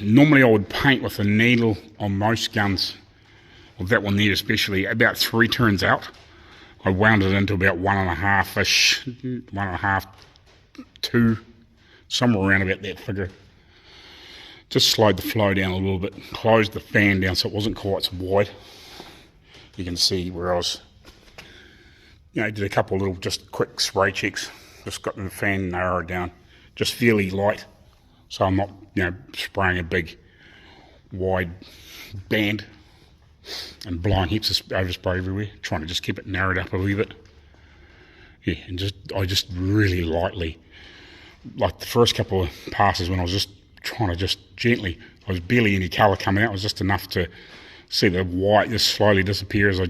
Normally I would paint with a needle on most guns, or that one there especially, about 3 turns out. I wound it into about 1.5-ish, 1.5, 2, somewhere around about that figure. Just slowed the flow down a little bit, closed the fan down so it wasn't quite so wide. You can see where I was, did a couple of little just quick spray checks, just got the fan narrowed down, just fairly light, so I'm not, spraying a big wide band and blowing heaps of overspray everywhere, trying to just keep it narrowed up a wee bit. Yeah, and I just really lightly, like the first couple of passes when I was just trying to just gently, I was barely any colour coming out, it was just enough to see the white just slowly disappear as I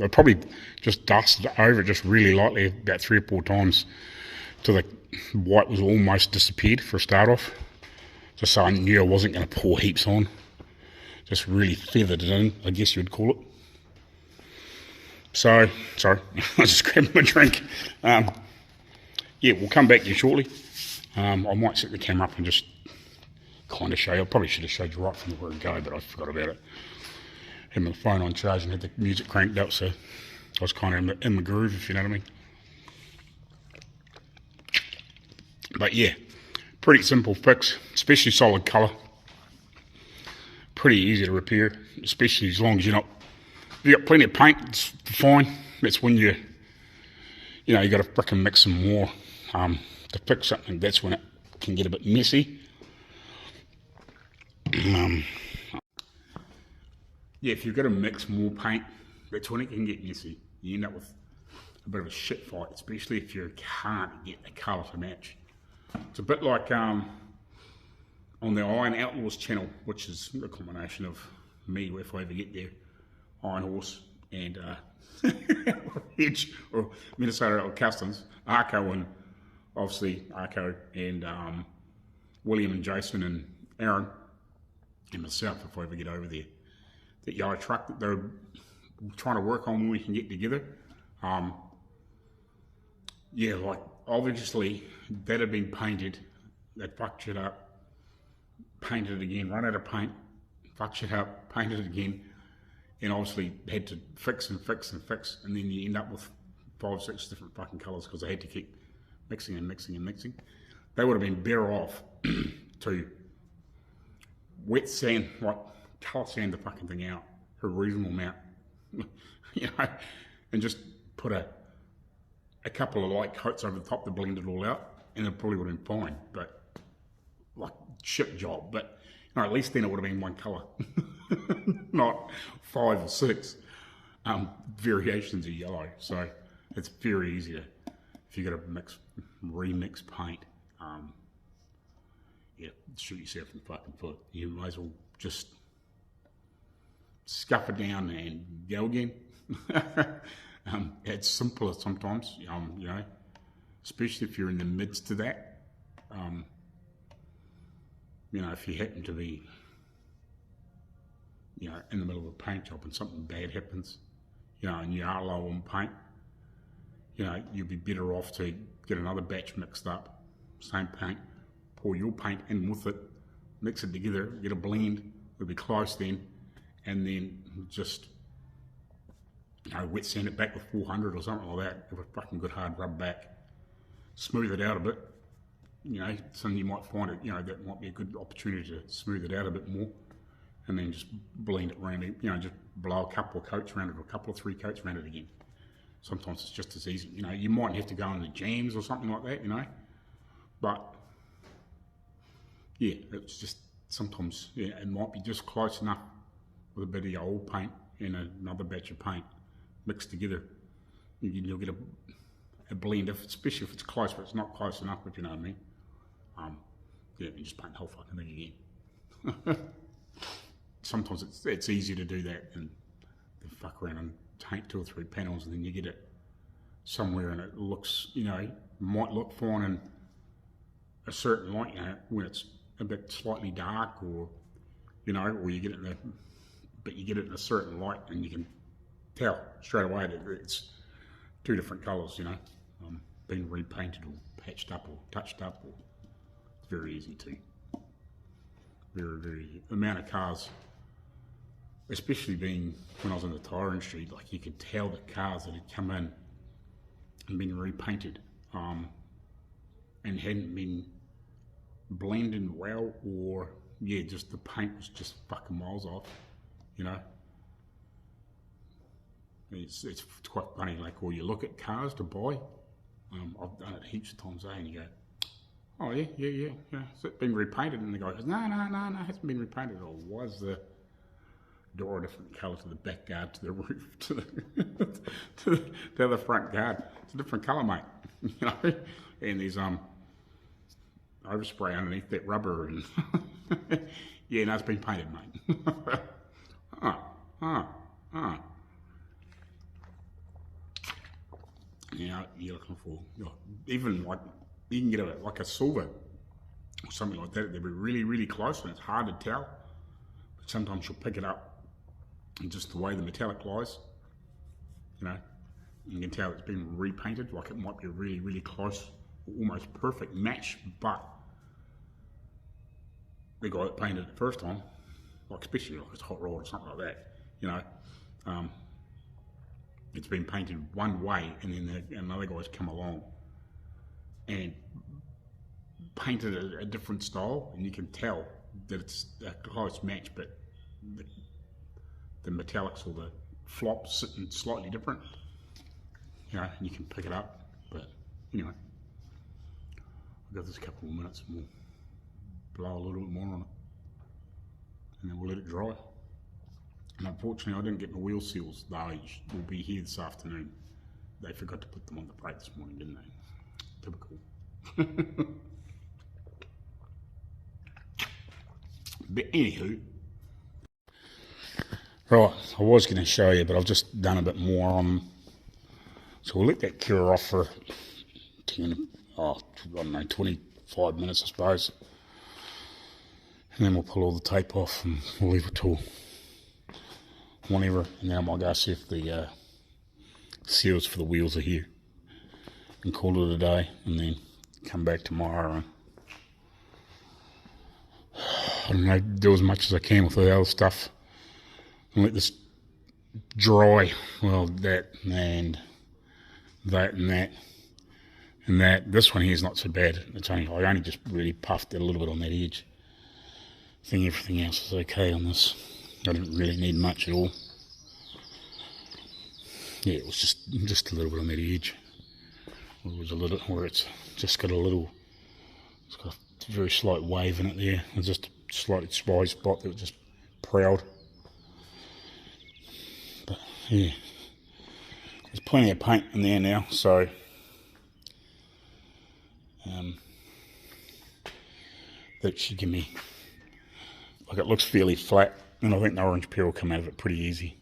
probably just dusted it over just really lightly about 3 or 4 times till the white was almost disappeared for a start off, just so I knew I wasn't going to pour heaps on. Just really feathered it in, I guess you'd call it. So, sorry, I just grabbed my drink. Yeah, we'll come back to you shortly. I might set the camera up and just kind of show you. I probably should have showed you right from the word go, but I forgot about it. Had my phone on charge and had the music cranked up, so I was kind of in the groove, if you know what I mean. But yeah, pretty simple fix, especially solid colour. Pretty easy to repair, especially as long as you've got plenty of paint, it's fine. That's when you got to frickin' mix some more to fix something. That's when it can get a bit messy. Yeah, if you've got to mix more paint, that's when it can get messy. You end up with a bit of a shit fight, especially if you can't get the colour to match. It's a bit like on the Iron Outlaws channel, which is a combination of me, if I ever get there, Iron Horse, and Edge, or Minnesota Kustoms, Arco, and obviously Arco, and William and Jason and Aaron, and myself, if I ever get over there. That yellow truck that they're trying to work on when we can get together. Yeah, like obviously that had been painted, they fucked shit up, painted it again, run out of paint, fucked shit up, painted it again, and obviously had to fix and fix and fix, and then you end up with 5, 6 different fucking colours because they had to keep mixing and mixing and mixing. They would have been better off to wet sand, like colour sand the fucking thing out for a reasonable amount, and just put a couple of light coats over the top to blend it all out, and it probably would have been fine. But like shit job, but at least then it would have been one colour, not 5 or 6 variations of yellow. So it's very easy to, if you got to remix paint, shoot yourself in the fucking foot. You might as well just scuff it down and go again. It's simpler sometimes, especially if you're in the midst of that. you know, if you happen to be, you know, in the middle of a paint job and something bad happens, you know, and you are low on paint, you know, you'd be better off to get another batch mixed up, same paint, pour your paint in with it, mix it together, get a blend, it'll be close then, and then just, you know, wet sand it back with 400 or something like that, give it a fucking good hard rub back, smooth it out a bit, you know, something you might find it, you know, that might be a good opportunity to smooth it out a bit more, and then just blend it around it, you know, just blow a couple of coats around it, or a couple of 3 coats around it again. Sometimes it's just as easy, you know, you might have to go into jams or something like that, you know, but yeah, it's just sometimes, yeah, it might be just close enough with a bit of your old paint and another batch of paint mixed together. You'll get a blend, especially if it's close, but it's not close enough, if you know what I mean. Yeah, you just paint the whole fucking thing again. Sometimes it's easier to do that than fuck around and paint 2 or 3 panels, and then you get it somewhere and it looks, you know, might look fine in a certain light, you know, when it's a bit slightly dark, or, you know, or you get it but you get it in a certain light and you can tell straight away that it's 2 different colours, you know, been repainted or patched up or touched up, or it's very easy to. Very, very, the amount of cars, especially being when I was in the tire industry, like you could tell the cars that had come in and been repainted and hadn't been blended well, or yeah, just the paint was just fucking miles off, you know. It's quite funny, like, or you look at cars to buy, I've done it heaps of times, and you go, oh yeah, has it been repainted? And the guy goes, no, it hasn't been repainted. Or was the door a different colour to the back guard, to the roof, to the other front guard? It's a different colour, mate. You know, and there's overspray underneath that rubber, and yeah, no, it's been painted, mate. You know, you're looking for, you know, even like, you can get like a silver or something like that. They'll be really, really close, and it's hard to tell. But sometimes you'll pick it up, and just the way the metallic lies, you know, you can tell it's been repainted. Like it might be a really, really close, almost perfect match, but the guy that painted it the first time, like especially like it's hot rod or something like that, you know, it's been painted one way, and then another guy's come along and painted a different style, and you can tell that it's a close match, but the metallics or the flops sitting slightly different, you know, and you can pick it up. But anyway, I've got this couple of minutes and we'll blow a little bit more on it, and then we'll let it dry. And unfortunately, I didn't get my wheel seals. They will be here this afternoon. They forgot to put them on the brake this morning, didn't they? Typical. But anywho, right, I was going to show you, but I've just done a bit more on them. So we'll let that cure off for 25 minutes, I suppose. And then we'll pull all the tape off and we'll leave it till whenever, and then I might go see if the seals for the wheels are here and call it a day, and then come back tomorrow and I don't know, do as much as I can with the other stuff and let this dry. Well, that and that and that and that. This one here is not so bad. It's only, I only just really puffed it a little bit on that edge. I think everything else is okay on this. I didn't really need much at all. Yeah, it was just a little bit on that edge. It was a little, where it's just got a little, it's got a very slight wave in it there. It was just a slightly spy spot that was just proud. But yeah, there's plenty of paint in there now, so that should give me, like, it looks fairly flat, and I think the orange peel will come out of it pretty easy.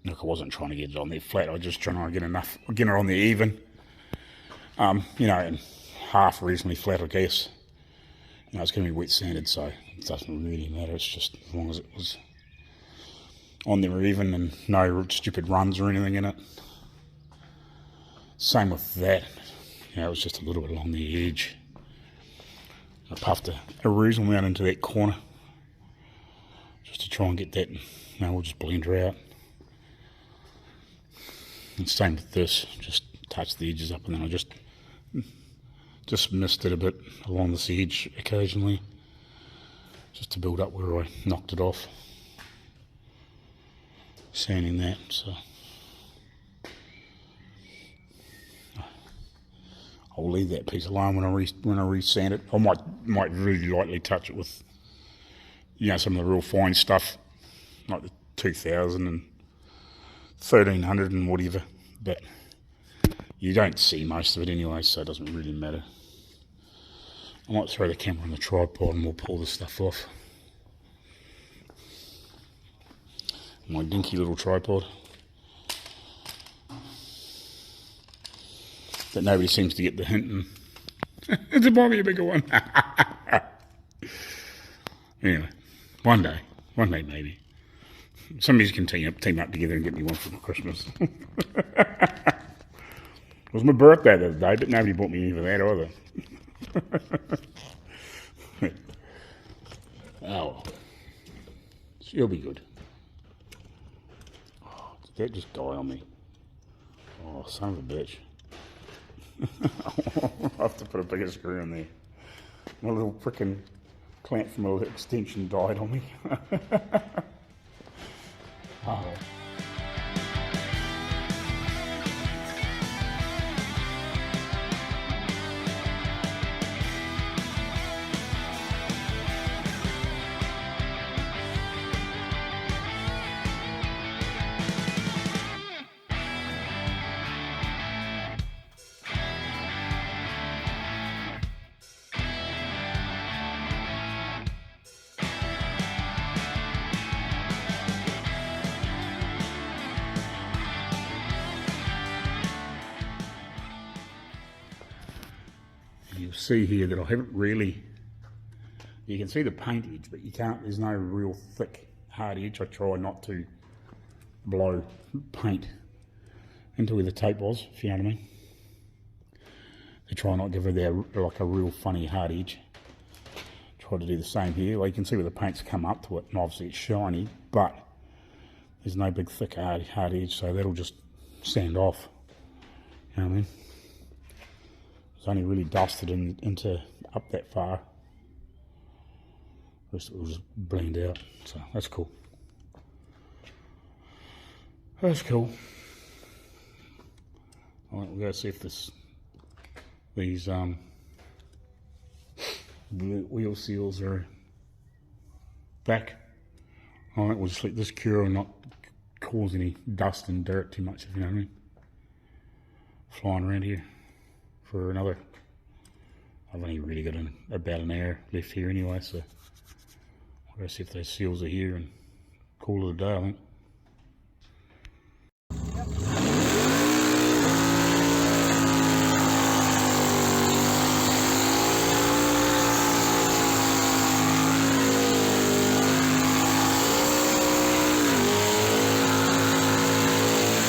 Look, I wasn't trying to get it on there flat, I was just trying to get it on there even. You know, and half reasonably flat, I guess. No, it's going to be wet sanded, so it doesn't really matter. It's just as long as it was on there even and no stupid runs or anything in it. Same with that. You know, it was just a little bit along the edge. I puffed a reasonable amount into that corner just to try and get that. We'll just blend her out. And same with this, just touch the edges up, and then I just missed it a bit along this edge occasionally, just to build up where I knocked it off. Sanding that, so I'll leave that piece alone when I re-sand it. I might really lightly touch it with, you know, some of the real fine stuff, like the 2000 and 1300 and whatever, but you don't see most of it anyway, so it doesn't really matter. I might throw the camera on the tripod and we'll pull this stuff off. My dinky little tripod that nobody seems to get the hint in. It's a Bobby, a bigger one. Anyway, one day maybe. Somebody's can team up together and get me one for Christmas. It was my birthday the other day, but nobody bought me any of that either. Oh, she'll be good. Oh, did that just die on me? Oh, son of a bitch. I'll have to put a bigger screw in there. My little frickin' clamp from my extension died on me. Oh. You'll see here that I haven't really, you can see the paint edge, but you can't, there's no real thick hard edge. I try not to blow paint into where the tape was, if you know what I mean. To try not give it like a real funny hard edge. Try to do the same here. Well, you can see where the paint's come up to it, and obviously it's shiny, but there's no big thick hard edge, so that'll just sand off. You know what I mean? It's only really dusted into up that far. The rest of it will just blend out, so that's cool. That's cool. Alright, we'll go see if these wheel seals are back. Alright, we'll just let this cure and not cause any dust and dirt too much, if you know what I mean. Flying around here for another, I've only really got about an hour left here anyway, so we'll go see if those seals are here and call it a day, I think.